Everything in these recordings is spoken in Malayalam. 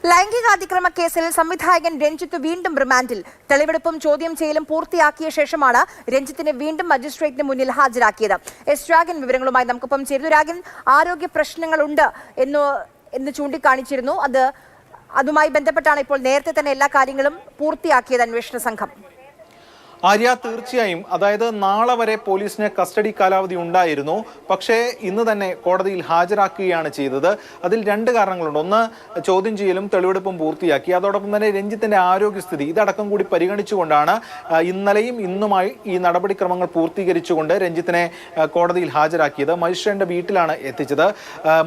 ലൈംഗികാതിക്രമ കേസിൽ സംവിധായകൻ രഞ്ജിത്ത് വീണ്ടും റിമാൻഡിൽ. തെളിവെടുപ്പും ചോദ്യം ചെയ്യലും പൂർത്തിയാക്കിയ ശേഷമാണ് രഞ്ജിത്തിനെ വീണ്ടും മജിസ്ട്രേറ്റിന് മുന്നിൽ ഹാജരാക്കിയത്. എസ് രാഗൻ വിവരങ്ങളുമായി നമുക്കൊപ്പം ചേരുന്നു. രാഗൻ, ആരോഗ്യ പ്രശ്നങ്ങളുണ്ട് എന്ന് ചൂണ്ടിക്കാണിച്ചിരുന്നു. അതുമായി ബന്ധപ്പെട്ടാണ് ഇപ്പോൾ നേരത്തെ തന്നെ എല്ലാ കാര്യങ്ങളും പൂർത്തിയാക്കിയത് അന്വേഷണ സംഘം. ആര്യ, തീർച്ചയായും. അതായത് നാളെ വരെ പോലീസിന് കസ്റ്റഡി കാലാവധി ഉണ്ടായിരുന്നു. പക്ഷേ ഇന്ന് തന്നെ കോടതിയിൽ ഹാജരാക്കുകയാണ് ചെയ്തത്. അതിൽ രണ്ട് കാരണങ്ങളുണ്ട്. ഒന്ന്, ചോദ്യം ചെയ്യലും തെളിവെടുപ്പും പൂർത്തിയാക്കി. അതോടൊപ്പം തന്നെ രഞ്ജിത്തിന്റെ ആരോഗ്യസ്ഥിതി ഇതടക്കം കൂടി പരിഗണിച്ചുകൊണ്ടാണ് ഇന്നലെയും ഇന്നുമായി ഈ നടപടിക്രമങ്ങൾ പൂർത്തീകരിച്ചുകൊണ്ട് രഞ്ജിത്തിനെ കോടതിയിൽ ഹാജരാക്കിയത്. മജിസ്ട്രേറ്റിന്റെ വീട്ടിലാണ് എത്തിച്ചത്.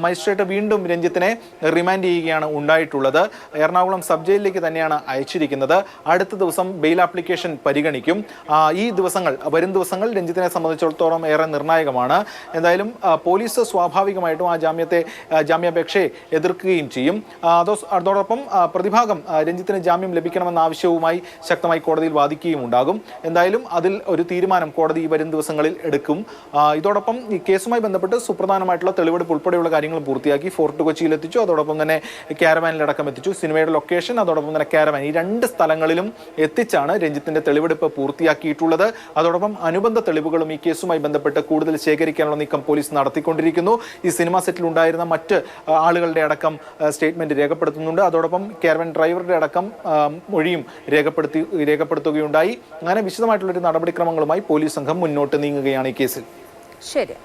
മജിസ്ട്രേറ്റ് വീണ്ടും രഞ്ജിത്തിനെ റിമാൻഡ് ചെയ്യുകയാണ് ഉണ്ടായിട്ടുള്ളത്. എറണാകുളം സബ് ജയിലിലേക്ക് തന്നെയാണ് അയച്ചിരിക്കുന്നത്. അടുത്ത ദിവസം ബെയിൽ ആപ്ലിക്കേഷൻ പരിഗണിക്കും. ഈ ദിവസങ്ങൾ, വരും ദിവസങ്ങൾ രഞ്ജിത്തിനെ സംബന്ധിച്ചിടത്തോളം ഏറെ നിർണായകമാണ്. എന്തായാലും പോലീസ് സ്വാഭാവികമായിട്ടും ആ ജാമ്യാപേക്ഷയെ എതിർക്കുകയും ചെയ്യും. അതോടൊപ്പം പ്രതിഭാഗം രഞ്ജിത്തിന് ജാമ്യം ലഭിക്കണമെന്ന ആവശ്യവുമായി ശക്തമായി കോടതിയിൽ വാദിക്കുകയും ഉണ്ടാകും. എന്തായാലും അതിൽ ഒരു തീരുമാനം കോടതി വരും ദിവസങ്ങളിൽ എടുക്കും. ഇതോടൊപ്പം ഈ കേസുമായി ബന്ധപ്പെട്ട് സുപ്രധാനമായിട്ടുള്ള തെളിവെടുപ്പ് ഉൾപ്പെടെയുള്ള കാര്യങ്ങൾ പൂർത്തിയാക്കി. ഫോർട്ട് കൊച്ചിയിൽ എത്തിച്ചു. അതോടൊപ്പം തന്നെ കാരവാനിലടക്കം എത്തിച്ചു. സിനിമയുടെ ലൊക്കേഷൻ, അതോടൊപ്പം തന്നെ കാരവാൻ, ഈ രണ്ട് സ്ഥലങ്ങളിലും എത്തിച്ചാണ് രഞ്ജിത്തിന്റെ തെളിവെടുപ്പ് പൂർത്തിയാക്കിയിട്ടുള്ളത്. അതോടൊപ്പം അനുബന്ധ തെളിവുകളും ഈ കേസുമായി ബന്ധപ്പെട്ട് കൂടുതൽ ശേഖരിക്കാനുള്ള നീക്കം പോലീസ് നടത്തിക്കൊണ്ടിരിക്കുന്നു. ഈ സിനിമാ സെറ്റിൽ ഉണ്ടായിരുന്ന മറ്റ് ആളുകളുടെ അടക്കം സ്റ്റേറ്റ്മെന്റ് രേഖപ്പെടുത്തുന്നുണ്ട്. അതോടൊപ്പം കാരവാൻ ഡ്രൈവറുടെ അടക്കം മൊഴിയും രേഖപ്പെടുത്തുകയുണ്ടായി. അങ്ങനെ വിശദമായിട്ടുള്ളൊരു നടപടിക്രമങ്ങളുമായി പോലീസ് സംഘം മുന്നോട്ട് നീങ്ങുകയാണ് ഈ കേസിൽ. ശരി.